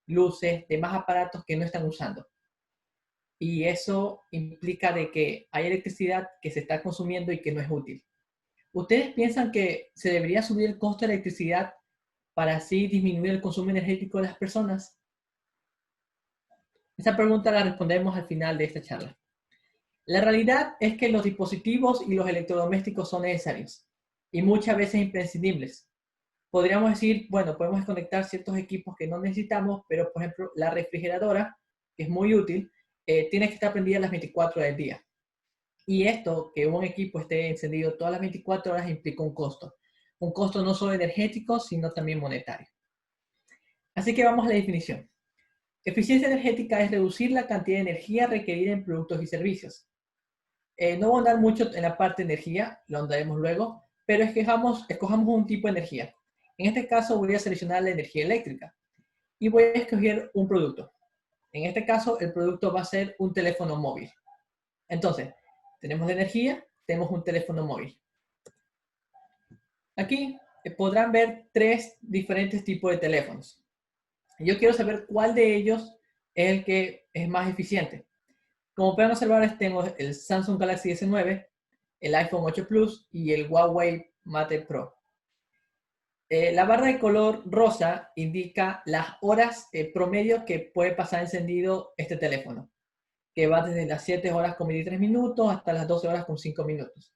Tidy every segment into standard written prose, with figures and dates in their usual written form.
luces, demás aparatos que no están usando. Y eso implica de que hay electricidad que se está consumiendo y que no es útil. ¿Ustedes piensan que se debería subir el costo de electricidad para así disminuir el consumo energético de las personas? Esa pregunta la respondemos al final de esta charla. La realidad es que los dispositivos y los electrodomésticos son necesarios y muchas veces imprescindibles. Podríamos decir, bueno, podemos desconectar ciertos equipos que no necesitamos, pero por ejemplo, la refrigeradora, que es muy útil, tiene que estar prendida las 24 horas del día. Y esto, que un equipo esté encendido todas las 24 horas, implica un costo. Un costo no solo energético, sino también monetario. Así que vamos a la definición. Eficiencia energética es reducir la cantidad de energía requerida en productos y servicios. No voy a andar mucho en la parte de energía, lo andaremos luego, pero escojamos un tipo de energía. En este caso voy a seleccionar la energía eléctrica y voy a escoger un producto. En este caso el producto va a ser un teléfono móvil. Entonces, tenemos la energía, tenemos un teléfono móvil. Aquí podrán ver tres diferentes tipos de teléfonos. Yo quiero saber cuál de ellos es el que es más eficiente. Como pueden observar, tengo el Samsung Galaxy S9, el iPhone 8 Plus y el Huawei Mate Pro. La barra de color rosa indica las horas promedio que puede pasar encendido este teléfono, que va desde las 7 horas con 23 minutos hasta las 12 horas con 5 minutos.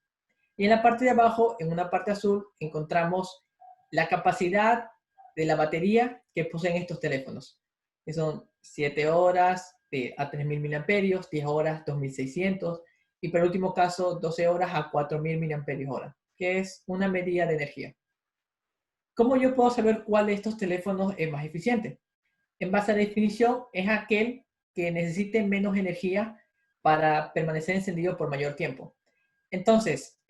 Y en la parte de abajo, en una parte azul, encontramos la capacidad de la batería que poseen estos teléfonos, que son 7 horas a 3.000 miliamperios, 10 horas 2.600 y por último caso 12 horas a 4.000 miliamperios hora, que es una medida de energía. ¿Cómo yo puedo saber cuál de estos teléfonos es más eficiente? En base a la definición, es aquel que necesite menos energía para permanecer encendido por mayor tiempo. Entonces,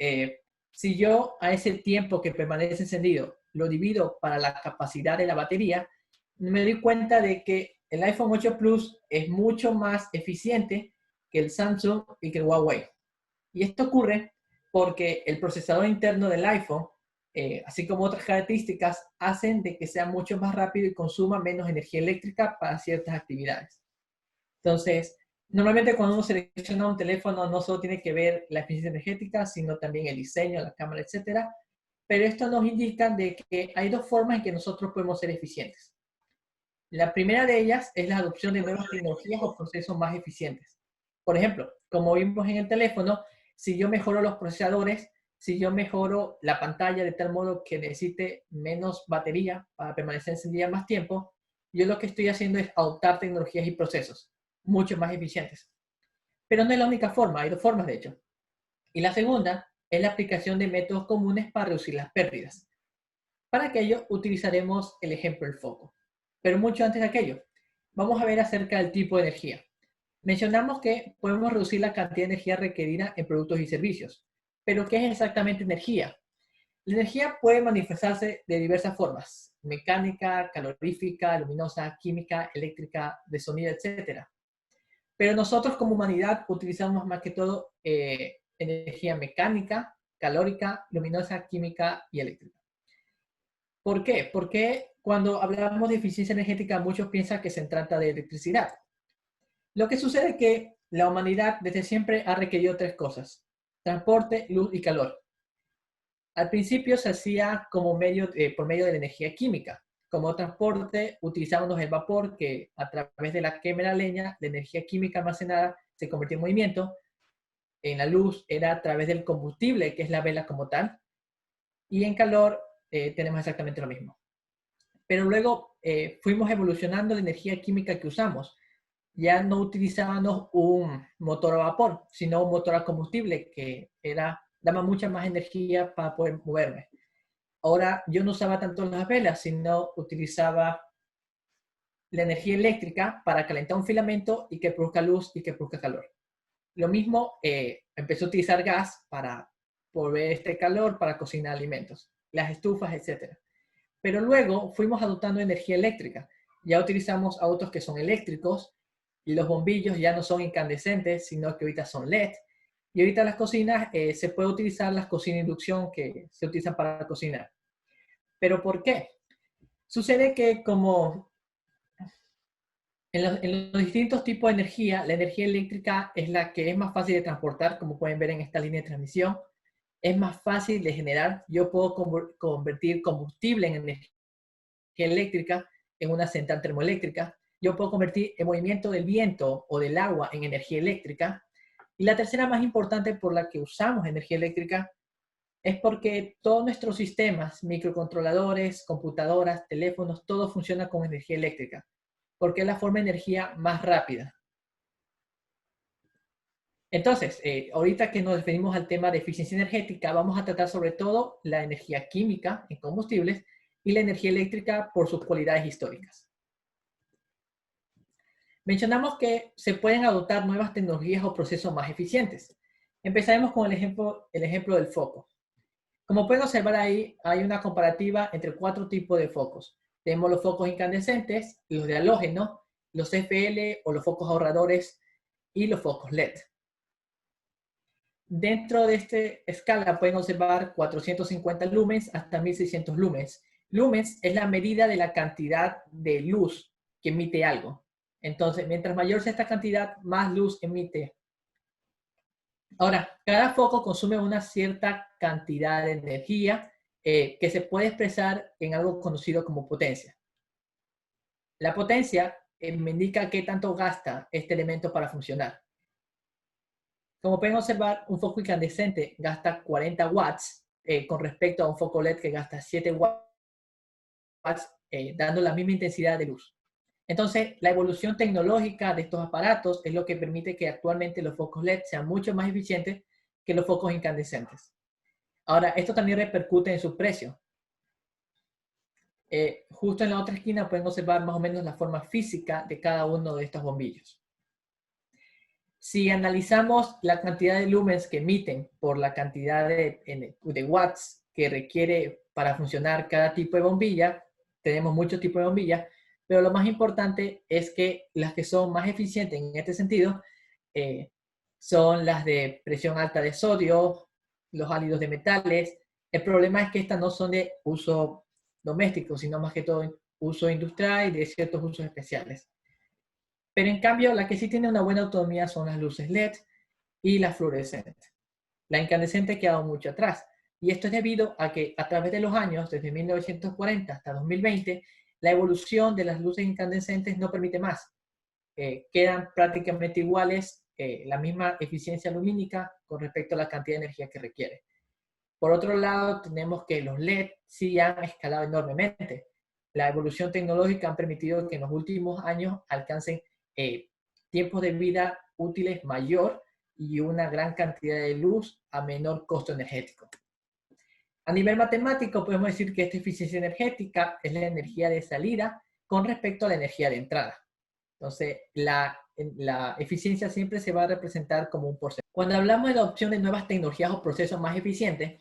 si yo a ese tiempo que permanece encendido lo divido para la capacidad de la batería, me doy cuenta de que el iPhone 8 Plus es mucho más eficiente que el Samsung y que el Huawei. Y esto ocurre porque el procesador interno del iPhone, así como otras características, hacen de que sea mucho más rápido y consuma menos energía eléctrica para ciertas actividades. Entonces, normalmente cuando uno selecciona un teléfono no solo tiene que ver la eficiencia energética, sino también el diseño, la cámara, etcétera. Pero esto nos indica de que hay dos formas en que nosotros podemos ser eficientes. La primera de ellas es la adopción de nuevas tecnologías o procesos más eficientes. Por ejemplo, como vimos en el teléfono, si yo mejoro los procesadores, si yo mejoro la pantalla de tal modo que necesite menos batería para permanecer encendida más tiempo, yo lo que estoy haciendo es adoptar tecnologías y procesos mucho más eficientes. Pero no es la única forma, hay dos formas de hecho. Y la segunda es la aplicación de métodos comunes para reducir las pérdidas. Para aquello utilizaremos el ejemplo del foco. Pero mucho antes de aquello, vamos a ver acerca del tipo de energía. Mencionamos que podemos reducir la cantidad de energía requerida en productos y servicios. Pero ¿qué es exactamente energía? La energía puede manifestarse de diversas formas: mecánica, calorífica, luminosa, química, eléctrica, de sonido, etc. Pero nosotros como humanidad utilizamos más que todo energía mecánica, calórica, luminosa, química y eléctrica. ¿Por qué? Porque cuando hablamos de eficiencia energética muchos piensan que se trata de electricidad. Lo que sucede es que la humanidad desde siempre ha requerido tres cosas: transporte, luz y calor. Al principio se hacía como por medio de la energía química. Como transporte utilizábamos el vapor que a través de la quema de la leña, la energía química almacenada se convertía en movimiento. En la luz era a través del combustible, que es la vela como tal. Y en calor tenemos exactamente lo mismo. Pero luego fuimos evolucionando la energía química que usamos. Ya no utilizábamos un motor a vapor, sino un motor a combustible que daba mucha más energía para poder moverme. Ahora yo no usaba tanto las velas, sino utilizaba la energía eléctrica para calentar un filamento y que produzca luz y que produzca calor. Lo mismo, empecé a utilizar gas para proveer este calor para cocinar alimentos, las estufas, etc. Pero luego fuimos adoptando energía eléctrica. Ya utilizamos autos que son eléctricos y los bombillos ya no son incandescentes, sino que ahorita son LED. Y ahorita las cocinas, se puede utilizar las cocinas de inducción que se utilizan para cocinar. ¿Pero por qué? Sucede que como En los distintos tipos de energía, la energía eléctrica es la que es más fácil de transportar, como pueden ver en esta línea de transmisión. Es más fácil de generar. Yo puedo convertir combustible en energía eléctrica en una central termoeléctrica. Yo puedo convertir el movimiento del viento o del agua en energía eléctrica. Y la tercera más importante por la que usamos energía eléctrica es porque todos nuestros sistemas, microcontroladores, computadoras, teléfonos, todo funciona con energía eléctrica, porque es la forma de energía más rápida. Entonces, ahorita que nos referimos al tema de eficiencia energética, vamos a tratar sobre todo la energía química en combustibles y la energía eléctrica por sus cualidades históricas. Mencionamos que se pueden adoptar nuevas tecnologías o procesos más eficientes. Empezaremos con el ejemplo del foco. Como pueden observar ahí, hay una comparativa entre 4 tipos de focos. Tenemos los focos incandescentes, los de halógeno, los FL o los focos ahorradores y los focos LED. Dentro de esta escala pueden observar 450 lumens hasta 1600 lumens. Lumens es la medida de la cantidad de luz que emite algo. Entonces, mientras mayor sea esta cantidad, más luz emite. Ahora, cada foco consume una cierta cantidad de energía que se puede expresar en algo conocido como potencia. La potencia me indica qué tanto gasta este elemento para funcionar. Como pueden observar, un foco incandescente gasta 40 watts con respecto a un foco LED que gasta 7 watts, dando la misma intensidad de luz. Entonces, la evolución tecnológica de estos aparatos es lo que permite que actualmente los focos LED sean mucho más eficientes que los focos incandescentes. Ahora, esto también repercute en su precio. Justo en la otra esquina pueden observar más o menos la forma física de cada uno de estos bombillos. Si analizamos la cantidad de lumens que emiten por la cantidad de watts que requiere para funcionar cada tipo de bombilla, tenemos muchos tipos de bombillas, pero lo más importante es que las que son más eficientes en este sentido son las de presión alta de sodio, los ácidos de metales. El problema es que estas no son de uso doméstico, sino más que todo uso industrial y de ciertos usos especiales. Pero en cambio, la que sí tiene una buena autonomía son las luces LED y las fluorescentes. La incandescente ha quedado mucho atrás. Y esto es debido a que a través de los años, desde 1940 hasta 2020, la evolución de las luces incandescentes no permite más. Quedan prácticamente iguales, la misma eficiencia lumínica con respecto a la cantidad de energía que requiere. Por otro lado, tenemos que los LED sí han escalado enormemente. La evolución tecnológica ha permitido que en los últimos años alcancen tiempos de vida útiles mayor y una gran cantidad de luz a menor costo energético. A nivel matemático, podemos decir que esta eficiencia energética es la energía de salida con respecto a la energía de entrada. Entonces, la eficiencia siempre se va a representar como un porcentaje. Cuando hablamos de la opción de nuevas tecnologías o procesos más eficientes,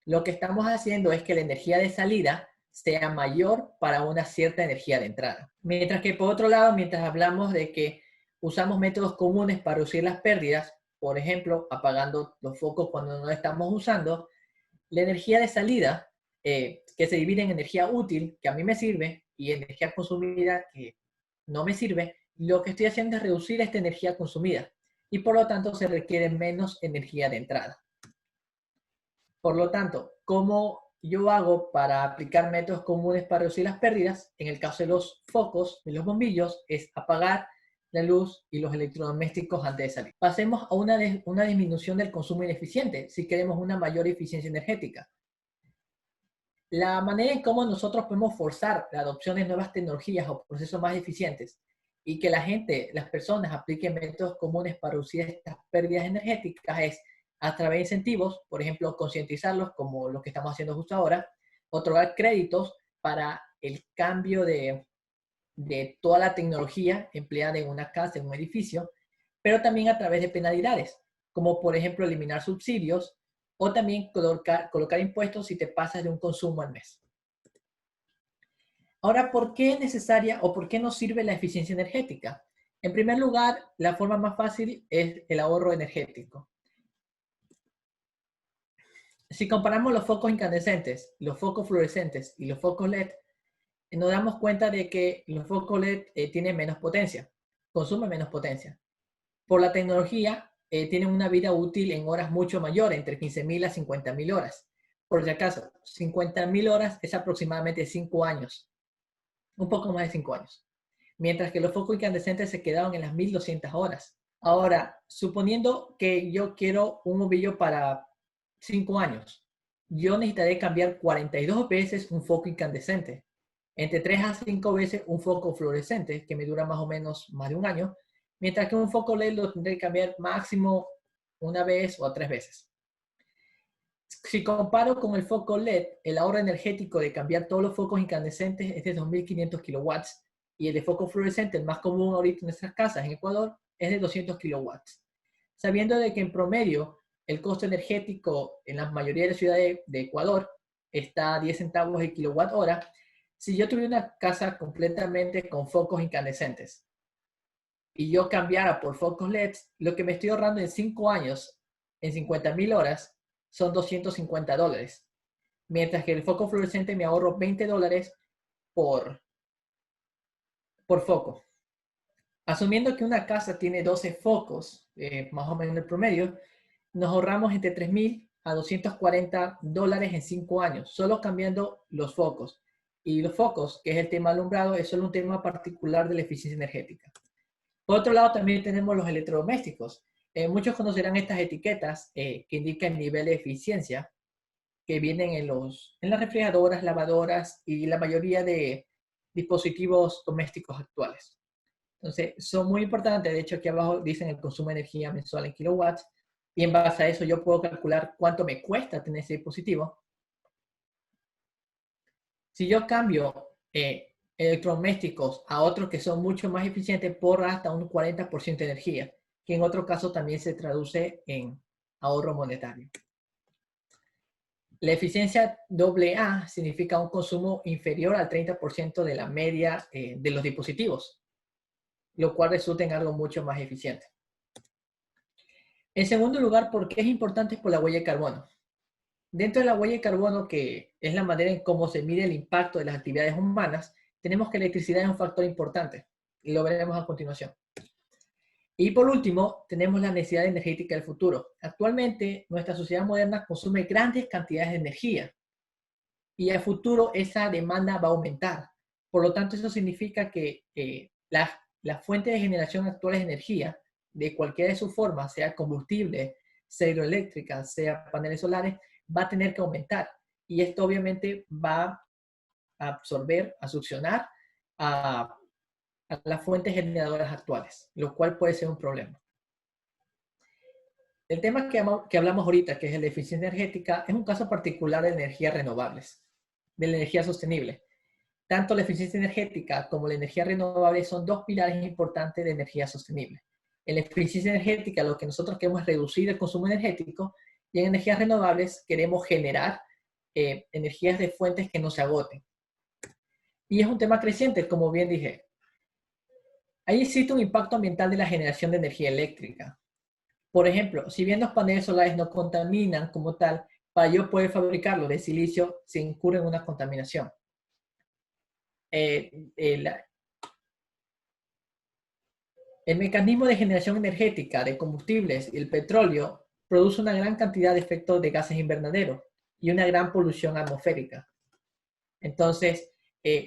lo que estamos haciendo es que la energía de salida sea mayor para una cierta energía de entrada. Mientras que por otro lado, mientras hablamos de que usamos métodos comunes para reducir las pérdidas, por ejemplo, apagando los focos cuando no estamos usando, la energía de salida, que se divide en energía útil, que a mí me sirve, y energía consumida, que no me sirve, lo que estoy haciendo es reducir esta energía consumida y por lo tanto se requiere menos energía de entrada. Por lo tanto, ¿cómo yo hago para aplicar métodos comunes para reducir las pérdidas? En el caso de los focos, de los bombillos, es apagar la luz y los electrodomésticos antes de salir. Pasemos a una disminución del consumo ineficiente si queremos una mayor eficiencia energética. La manera en cómo nosotros podemos forzar la adopción de nuevas tecnologías o procesos más eficientes y que la gente, las personas apliquen métodos comunes para reducir estas pérdidas energéticas es a través de incentivos, por ejemplo, concientizarlos como lo que estamos haciendo justo ahora, otorgar créditos para el cambio de toda la tecnología empleada en una casa, en un edificio, pero también a través de penalidades, como por ejemplo eliminar subsidios o también colocar impuestos si te pasas de un consumo al mes. Ahora, ¿por qué es necesaria o por qué nos sirve la eficiencia energética? En primer lugar, la forma más fácil es el ahorro energético. Si comparamos los focos incandescentes, los focos fluorescentes y los focos LED, nos damos cuenta de que los focos LED tienen menos potencia. consume menos potencia. Por la tecnología, tienen una vida útil en horas mucho mayor, entre 15.000 a 50.000 horas. Por si acaso, 50.000 horas es aproximadamente 5 años, un poco más de 5 años. Mientras que los focos incandescentes se quedaron en las 1.200 horas. Ahora, suponiendo que yo quiero un bombillo para 5 años, yo necesitaré cambiar 42 veces un foco incandescente, entre 3 a 5 veces un foco fluorescente, que me dura más o menos más de un año, mientras que un foco LED lo tendré que cambiar máximo una vez o 3 veces. Si comparo con el foco LED, el ahorro energético de cambiar todos los focos incandescentes es de 2.500 kilowatts y el de foco fluorescente, el más común ahorita en nuestras casas en Ecuador, es de 200 kilowatts. Sabiendo de que en promedio el costo energético en la mayoría de las ciudades de Ecuador está a 10 centavos el kilowatt hora, si yo tuviera una casa completamente con focos incandescentes y yo cambiara por focos LEDs, lo que me estoy ahorrando en 5 años, en 50.000 horas, son $250. Mientras que el foco fluorescente me ahorro $20 por foco. Asumiendo que una casa tiene 12 focos, más o menos el promedio, nos ahorramos entre 3.000 a $240 en 5 años, solo cambiando los focos. Y los focos, que es el tema alumbrado, es solo un tema particular de la eficiencia energética. Por otro lado, también tenemos los electrodomésticos. Muchos conocerán estas etiquetas que indican nivel de eficiencia que vienen en las refrigeradoras, lavadoras y la mayoría de dispositivos domésticos actuales. Entonces, son muy importantes. De hecho, aquí abajo dicen el consumo de energía mensual en kilowatts. Y en base a eso yo puedo calcular cuánto me cuesta tener ese dispositivo. Si yo cambio electrodomésticos a otros que son mucho más eficientes por hasta un 40% de energía, que en otro caso también se traduce en ahorro monetario. La eficiencia AA significa un consumo inferior al 30% de la media de los dispositivos, lo cual resulta en algo mucho más eficiente. En segundo lugar, ¿por qué es importante? Por la huella de carbono. Dentro de la huella de carbono, que es la manera en cómo se mide el impacto de las actividades humanas, tenemos que la electricidad es un factor importante, y lo veremos a continuación. Y por último, tenemos la necesidad energética del futuro. Actualmente, nuestra sociedad moderna consume grandes cantidades de energía, y a futuro esa demanda va a aumentar. Por lo tanto, eso significa que la fuente de generación actual de energía, de cualquiera de sus formas, sea combustible, sea hidroeléctrica, sea paneles solares, va a tener que aumentar. Y esto obviamente va a absorber, a succionar a las fuentes generadoras actuales, lo cual puede ser un problema. El tema que hablamos ahorita, que es el de eficiencia energética, es un caso particular de energías renovables, de la energía sostenible. Tanto la eficiencia energética como la energía renovable son dos pilares importantes de energía sostenible. En la eficiencia energética lo que nosotros queremos es reducir el consumo energético y en energías renovables queremos generar energías de fuentes que no se agoten. Y es un tema creciente, como bien dije. Ahí existe un impacto ambiental de la generación de energía eléctrica. Por ejemplo, si bien los paneles solares no contaminan como tal, para yo poder fabricarlo de silicio se incurre en una contaminación. El mecanismo de generación energética de combustibles y el petróleo produce una gran cantidad de efectos de gases invernaderos y una gran polución atmosférica. Entonces,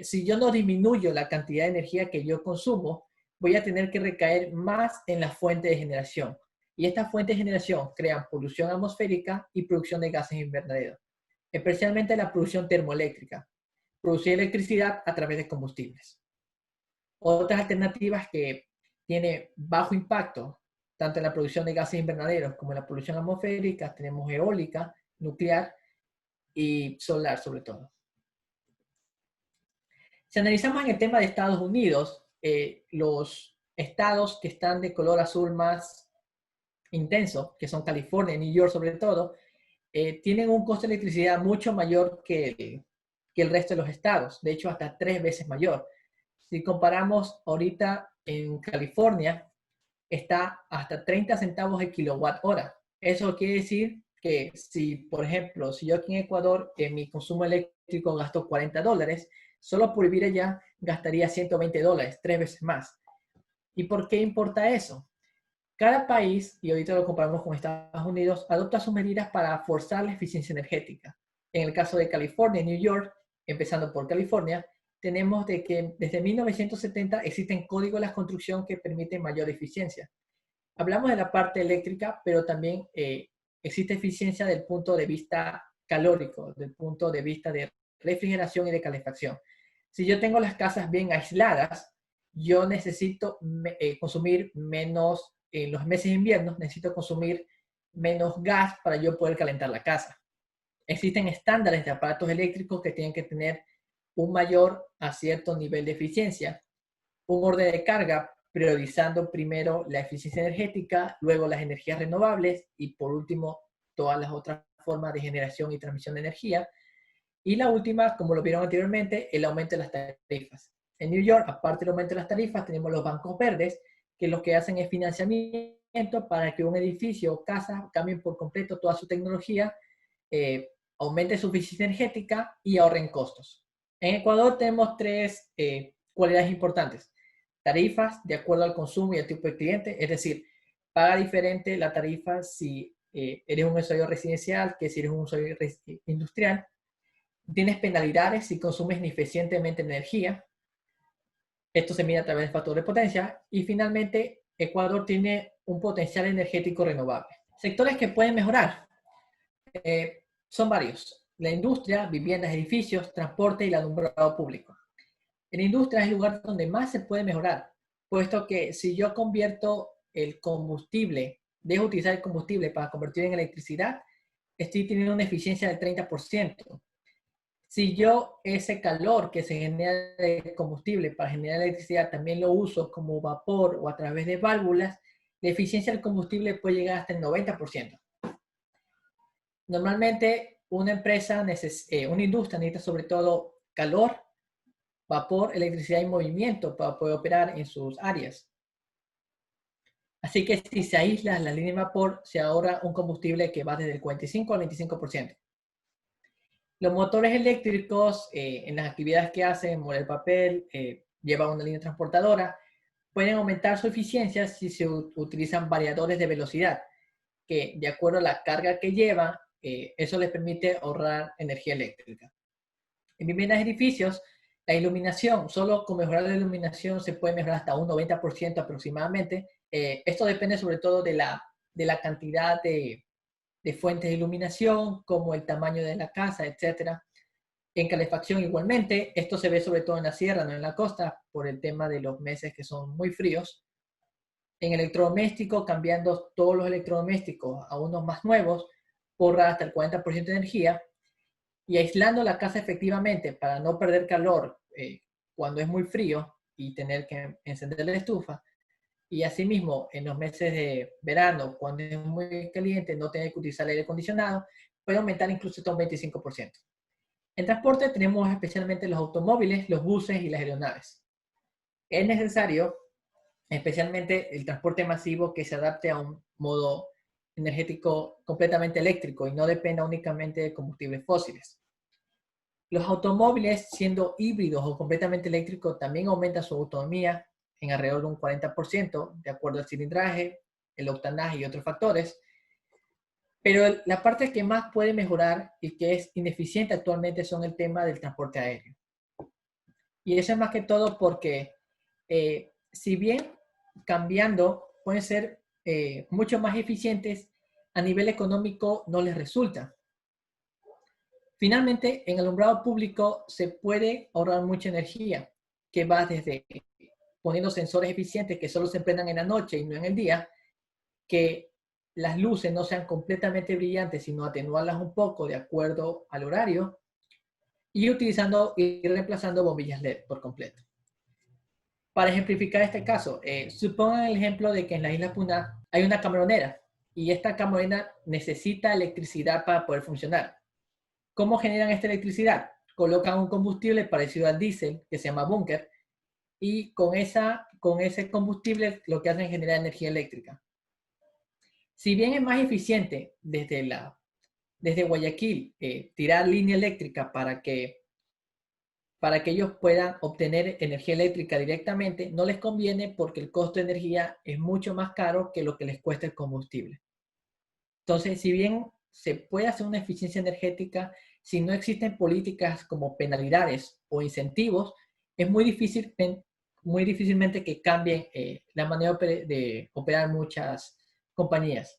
si yo no disminuyo la cantidad de energía que yo consumo, voy a tener que recaer más en la fuente de generación. Y estas fuentes de generación crean polución atmosférica y producción de gases invernaderos, especialmente la producción termoeléctrica, producir electricidad a través de combustibles. Otras alternativas que tienen bajo impacto, tanto en la producción de gases invernaderos como en la polución atmosférica, tenemos eólica, nuclear y solar sobre todo. Si analizamos en el tema de Estados Unidos, los estados que están de color azul más intenso, que son California y New York sobre todo, tienen un costo de electricidad mucho mayor que el resto de los estados, de hecho hasta 3 veces mayor. Si comparamos ahorita en California, está hasta 30 centavos el kilowatt hora. Eso quiere decir que si, por ejemplo, si yo aquí en Ecuador en mi consumo eléctrico gasto $40, solo por vivir allá gastaría $120, 3 veces más. ¿Y por qué importa eso? Cada país, y ahorita lo comparamos con Estados Unidos, adopta sus medidas para forzar la eficiencia energética. En el caso de California y New York, empezando por California, tenemos de que desde 1970 existen códigos de la construcción que permiten mayor eficiencia. Hablamos de la parte eléctrica, pero también existe eficiencia del punto de vista calórico, del punto de vista de refrigeración y de calefacción. Si yo tengo las casas bien aisladas, yo necesito consumir menos, en los meses de invierno, necesito consumir menos gas para yo poder calentar la casa. Existen estándares de aparatos eléctricos que tienen que tener un mayor a cierto nivel de eficiencia, un orden de carga priorizando primero la eficiencia energética, luego las energías renovables y por último todas las otras formas de generación y transmisión de energía. Y la última, como lo vieron anteriormente, el aumento de las tarifas. En New York, aparte del aumento de las tarifas, tenemos los bancos verdes, que lo que hacen es financiamiento para que un edificio o casa cambien por completo toda su tecnología, aumente su eficiencia energética y ahorren costos. En Ecuador tenemos tres cualidades importantes. Tarifas de acuerdo al consumo y al tipo de cliente, es decir, paga diferente la tarifa si eres un usuario residencial que si eres un usuario industrial. Tienes penalidades si consumes ineficientemente energía. Esto se mide a través del factor de potencia. Y finalmente, Ecuador tiene un potencial energético renovable. Sectores que pueden mejorar son varios. La industria, viviendas, edificios, transporte y el alumbrado público. En la industria es el lugar donde más se puede mejorar, puesto que si yo convierto el combustible, dejo de utilizar el combustible para convertir en electricidad, estoy teniendo una eficiencia del 30%. Si yo ese calor que se genera de combustible para generar electricidad también lo uso como vapor o a través de válvulas, la eficiencia del combustible puede llegar hasta el 90%. Normalmente una empresa, una industria necesita sobre todo calor, vapor, electricidad y movimiento para poder operar en sus áreas. Así que si se aísla la línea de vapor, se ahorra un combustible que va desde el 45 al 25%. Los motores eléctricos, en las actividades que hacen, moler papel, llevan una línea transportadora, pueden aumentar su eficiencia si se utilizan variadores de velocidad, que de acuerdo a la carga que lleva, eso les permite ahorrar energía eléctrica. En viviendas y edificios, la iluminación, solo con mejorar la iluminación se puede mejorar hasta un 90% aproximadamente. Esto depende sobre todo de la cantidad de fuentes de iluminación, como el tamaño de la casa, etc. En calefacción igualmente, esto se ve sobre todo en la sierra, no en la costa, por el tema de los meses que son muy fríos. En electrodoméstico, cambiando todos los electrodomésticos a unos más nuevos, ahorra hasta el 40% de energía. Y aislando la casa efectivamente para no perder calor cuando es muy frío y tener que encender la estufa. Y asimismo, en los meses de verano, cuando es muy caliente, no tener que utilizar el aire acondicionado, puede aumentar incluso hasta un 25%. En transporte tenemos especialmente los automóviles, los buses y las aeronaves. Es necesario, especialmente el transporte masivo, que se adapte a un modo energético completamente eléctrico y no dependa únicamente de combustibles fósiles. Los automóviles, siendo híbridos o completamente eléctricos, también aumentan su autonomía en alrededor de un 40%, de acuerdo al cilindraje, el octanaje y otros factores. Pero la parte que más puede mejorar y que es ineficiente actualmente son el tema del transporte aéreo. Y eso es más que todo porque, si bien cambiando pueden ser mucho más eficientes, a nivel económico no les resulta. Finalmente, en alumbrado público se puede ahorrar mucha energía, que va desde poniendo sensores eficientes que solo se prendan en la noche y no en el día, que las luces no sean completamente brillantes, sino atenuarlas un poco de acuerdo al horario, y utilizando y reemplazando bombillas LED por completo. Para ejemplificar este caso, supongan el ejemplo de que en la isla Puna hay una camaronera y esta camaronera necesita electricidad para poder funcionar. ¿Cómo generan esta electricidad? Colocan un combustible parecido al diésel que se llama búnker y con ese combustible lo que hacen es generar energía eléctrica. Si bien es más eficiente desde Guayaquil tirar línea eléctrica para para que ellos puedan obtener energía eléctrica directamente, no les conviene porque el costo de energía es mucho más caro que lo que les cuesta el combustible. Entonces, si bien se puede hacer una eficiencia energética, si no existen políticas como penalidades o incentivos, es muy difícilmente que cambien la manera de operar muchas compañías.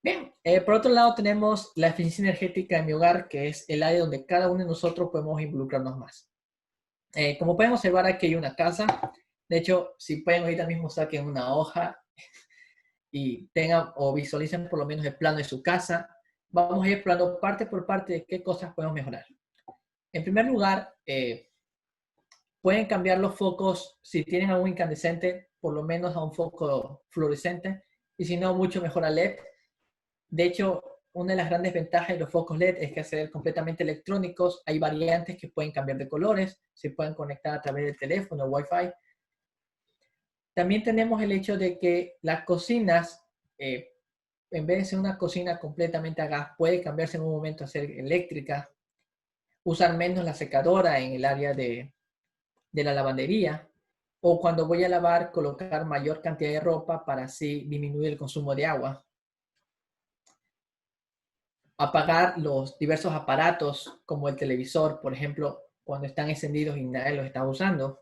Bien, por otro lado tenemos la eficiencia energética en mi hogar, que es el área donde cada uno de nosotros podemos involucrarnos más. Como pueden observar, aquí hay una casa. De hecho, si pueden ahorita mismo saquen una hoja y tengan o visualicen por lo menos el plano de su casa, vamos a ir explorando parte por parte de qué cosas podemos mejorar. En primer lugar, pueden cambiar los focos si tienen algún incandescente, por lo menos a un foco fluorescente, y si no, mucho mejor a LED. De hecho, una de las grandes ventajas de los focos LED es que al ser completamente electrónicos, hay variantes que pueden cambiar de colores, se pueden conectar a través del teléfono, Wi-Fi. También tenemos el hecho de que las cocinas, en vez de ser una cocina completamente a gas, puede cambiarse en un momento a ser eléctrica, usar menos la secadora en el área de la lavandería, o cuando voy a lavar, colocar mayor cantidad de ropa para así disminuir el consumo de agua. Apagar los diversos aparatos como el televisor, por ejemplo, cuando están encendidos y nadie los está usando.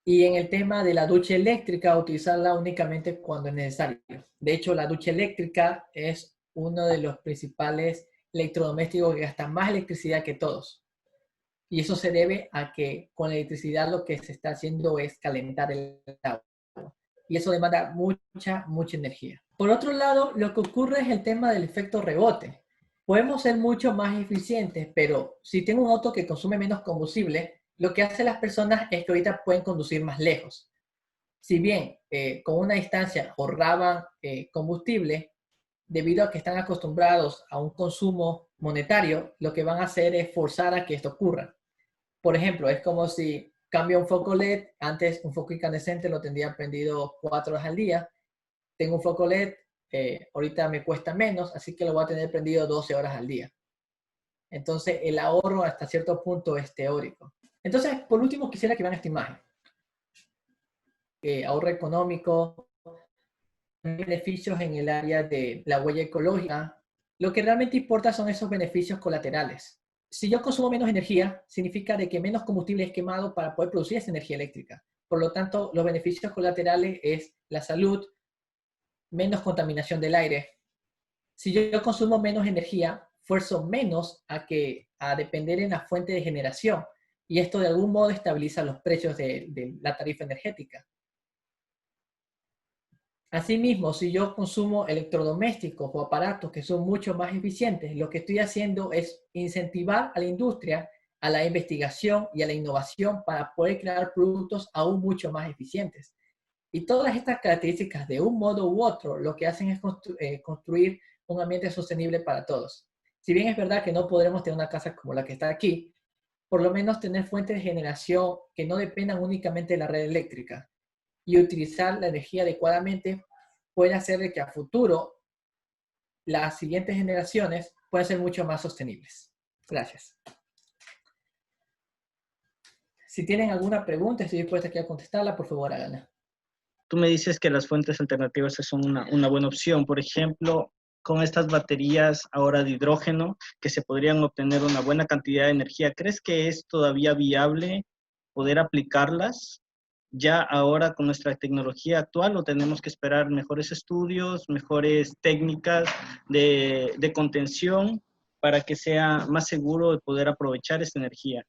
Y en el tema de la ducha eléctrica, utilizarla únicamente cuando es necesario. De hecho, la ducha eléctrica es uno de los principales electrodomésticos que gasta más electricidad que todos. Y eso se debe a que con la electricidad lo que se está haciendo es calentar el agua. Y eso demanda mucha energía. Por otro lado, lo que ocurre es el tema del efecto rebote. Podemos ser mucho más eficientes, pero si tengo un auto que consume menos combustible, lo que hacen las personas es que ahorita pueden conducir más lejos. Si bien con una distancia ahorraban combustible, debido a que están acostumbrados a un consumo monetario, lo que van a hacer es forzar a que esto ocurra. Por ejemplo, es como si cambio un foco LED, antes un foco incandescente lo tendría prendido 4 horas al día, tengo un foco LED, ahorita me cuesta menos, así que lo voy a tener prendido 12 horas al día. Entonces, el ahorro hasta cierto punto es teórico. Entonces, por último, quisiera que vean esta imagen. Ahorro económico, beneficios en el área de la huella ecológica. Lo que realmente importa son esos beneficios colaterales. Si yo consumo menos energía, significa de que menos combustible es quemado para poder producir esa energía eléctrica. Por lo tanto, los beneficios colaterales es la salud, menos contaminación del aire. Si yo consumo menos energía, fuerzo menos a depender en la fuente de generación, y esto de algún modo estabiliza los precios de la tarifa energética. Asimismo, si yo consumo electrodomésticos o aparatos que son mucho más eficientes, lo que estoy haciendo es incentivar a la industria, a la investigación y a la innovación para poder crear productos aún mucho más eficientes. Y todas estas características, de un modo u otro, lo que hacen es construir un ambiente sostenible para todos. Si bien es verdad que no podremos tener una casa como la que está aquí, por lo menos tener fuentes de generación que no dependan únicamente de la red eléctrica y utilizar la energía adecuadamente puede hacer de que a futuro las siguientes generaciones puedan ser mucho más sostenibles. Gracias. Si tienen alguna pregunta, estoy dispuesta aquí a contestarla, por favor háganla. Tú me dices que las fuentes alternativas son una buena opción. Por ejemplo, con estas baterías ahora de hidrógeno, que se podrían obtener una buena cantidad de energía, ¿crees que es todavía viable poder aplicarlas ya ahora con nuestra tecnología actual, o tenemos que esperar mejores estudios, mejores técnicas de contención para que sea más seguro de poder aprovechar esta energía?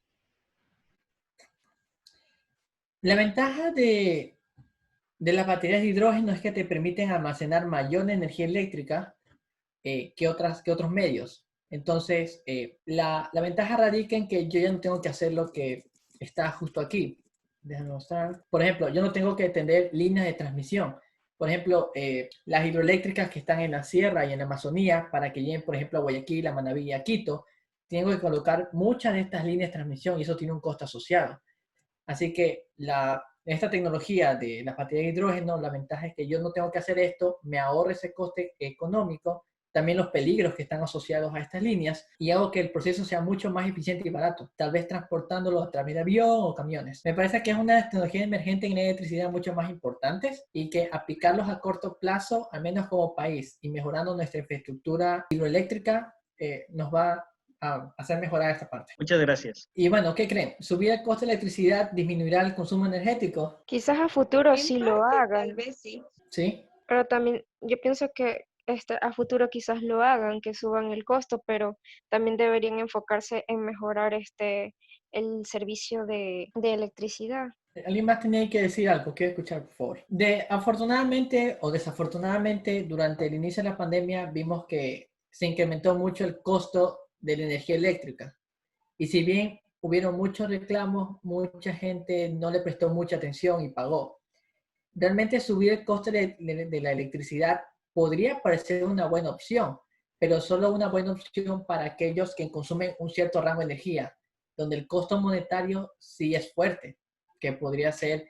La ventaja de las baterías de hidrógeno es que te permiten almacenar mayor energía eléctrica que otros medios. Entonces, la ventaja radica en que yo ya no tengo que hacer lo que está justo aquí. Déjame mostrar. Por ejemplo, yo no tengo que tender líneas de transmisión. Por ejemplo, las hidroeléctricas que están en la sierra y en la Amazonía, para que lleguen, por ejemplo, a Guayaquil, a Manabí y a Quito, tengo que colocar muchas de estas líneas de transmisión y eso tiene un costo asociado. Así que esta tecnología de las baterías de hidrógeno, la ventaja es que yo no tengo que hacer esto, me ahorro ese coste económico también los peligros que están asociados a estas líneas y hago que el proceso sea mucho más eficiente y barato, tal vez transportándolo a través de avión o camiones. Me parece que es una de las tecnologías emergentes en electricidad mucho más importantes y que aplicarlos a corto plazo, al menos como país, y mejorando nuestra infraestructura hidroeléctrica, nos va a hacer mejorar esta parte. Muchas gracias. Y bueno, ¿qué creen? ¿Subir el costo de electricidad disminuirá el consumo energético? Quizás a futuro En sí lo parte, hagan, tal vez sí. Sí. pero también yo pienso que a futuro quizás lo hagan, que suban el costo, pero también deberían enfocarse en mejorar el servicio de electricidad. ¿Alguien más tenía que decir algo? Quiero escuchar, por favor. Afortunadamente o desafortunadamente, durante el inicio de la pandemia vimos que se incrementó mucho el costo de la energía eléctrica. Y si bien hubieron muchos reclamos, mucha gente no le prestó mucha atención y pagó. Realmente subir el coste de la electricidad podría parecer una buena opción, pero solo una buena opción para aquellos que consumen un cierto rango de energía, donde el costo monetario sí es fuerte, que podría ser,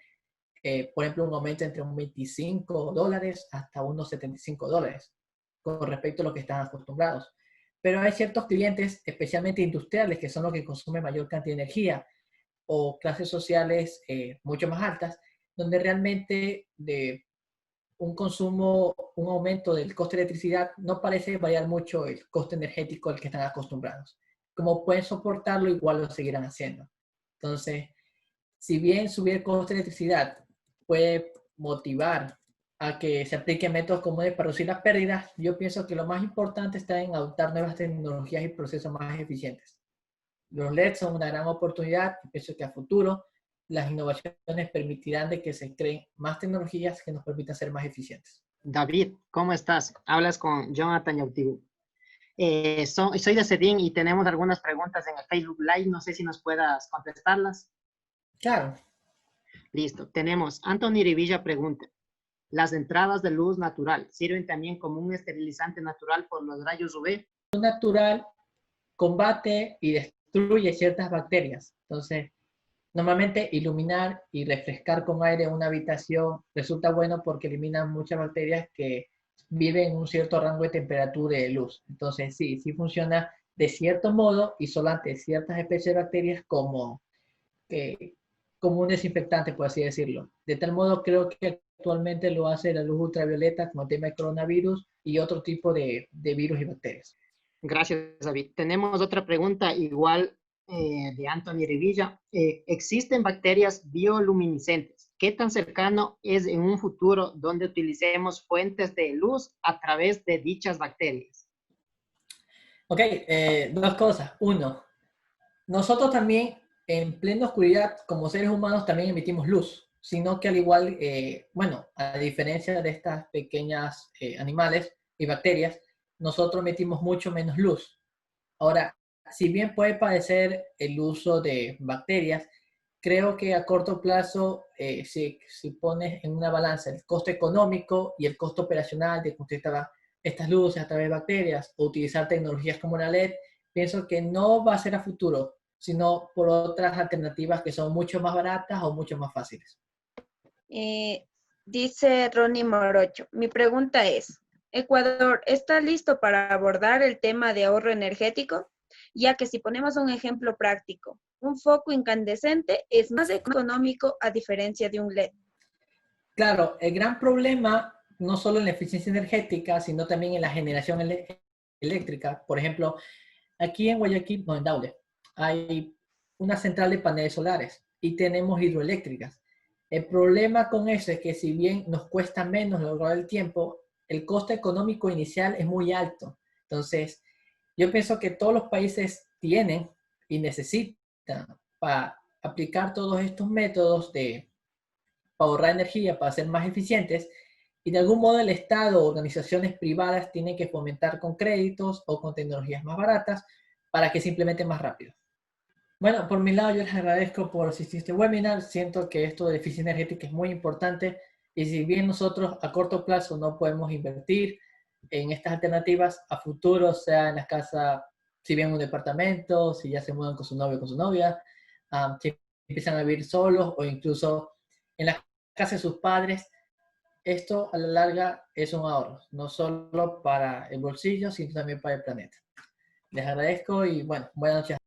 por ejemplo, un aumento entre un $25 hasta unos $75, con respecto a lo que están acostumbrados. Pero hay ciertos clientes, especialmente industriales, que son los que consumen mayor cantidad de energía, o clases sociales mucho más altas, donde realmente de un consumo, un aumento del coste de electricidad no parece variar mucho el coste energético al que están acostumbrados. Como pueden soportarlo, igual lo seguirán haciendo. Entonces, si bien subir el coste de electricidad puede motivar a que se apliquen métodos comunes para reducir las pérdidas, yo pienso que lo más importante está en adoptar nuevas tecnologías y procesos más eficientes. Los LEDs son una gran oportunidad y pienso que a futuro las innovaciones permitirán de que se creen más tecnologías que nos permitan ser más eficientes. David, ¿cómo estás? Hablas con Jonathan Yautibu. Soy de Cedín y tenemos algunas preguntas en el Facebook Live. No sé si nos puedas contestarlas. Claro. Listo. Tenemos Anthony Rivilla pregunta. ¿Las entradas de luz natural sirven también como un esterilizante natural por los rayos UV? Luz natural combate y destruye ciertas bacterias. Entonces, normalmente iluminar y refrescar con aire una habitación resulta bueno porque elimina muchas bacterias que viven en un cierto rango de temperatura y de luz. Entonces, sí funciona de cierto modo y solo ante ciertas especies de bacterias como un desinfectante, por así decirlo. De tal modo, creo que actualmente lo hace la luz ultravioleta como el tema de coronavirus y otro tipo de virus y bacterias. Gracias, David. Tenemos otra pregunta igual de Anthony Rivilla. ¿Existen bacterias bioluminiscentes? ¿Qué tan cercano es en un futuro donde utilicemos fuentes de luz a través de dichas bacterias? Ok, dos cosas. Uno, nosotros también en plena oscuridad, como seres humanos, también emitimos luz, sino que al igual, bueno, a diferencia de estas pequeñas animales y bacterias, nosotros emitimos mucho menos luz. Ahora, si bien puede parecer el uso de bacterias, creo que a corto plazo, si pones en una balanza el costo económico y el costo operacional de construir estas luces a través de bacterias o utilizar tecnologías como la LED, pienso que no va a ser a futuro, sino por otras alternativas que son mucho más baratas o mucho más fáciles. Dice Ronnie Morocho, mi pregunta es, ¿Ecuador está listo para abordar el tema de ahorro energético? Ya que si ponemos un ejemplo práctico, un foco incandescente es más económico a diferencia de un LED. Claro, el gran problema no solo en la eficiencia energética, sino también en la generación eléctrica. Por ejemplo, aquí en Guayaquil, no, en Daule, hay una central de paneles solares y tenemos hidroeléctricas. El problema con eso es que si bien nos cuesta menos lograr el tiempo, el costo económico inicial es muy alto. Entonces, yo pienso que todos los países tienen y necesitan para aplicar todos estos métodos para ahorrar energía, para ser más eficientes, y de algún modo el Estado o organizaciones privadas tienen que fomentar con créditos o con tecnologías más baratas para que se implemente más rápido. Bueno, por mi lado yo les agradezco por asistir a este webinar. Siento que esto de eficiencia energética es muy importante y si bien nosotros a corto plazo no podemos invertir en estas alternativas, a futuro, sea en las casas, si bien un departamento, si ya se mudan con su novio o con su novia, si empiezan a vivir solos o incluso en las casas de sus padres, esto a la larga es un ahorro, no solo para el bolsillo, sino también para el planeta. Les agradezco y bueno, buenas noches.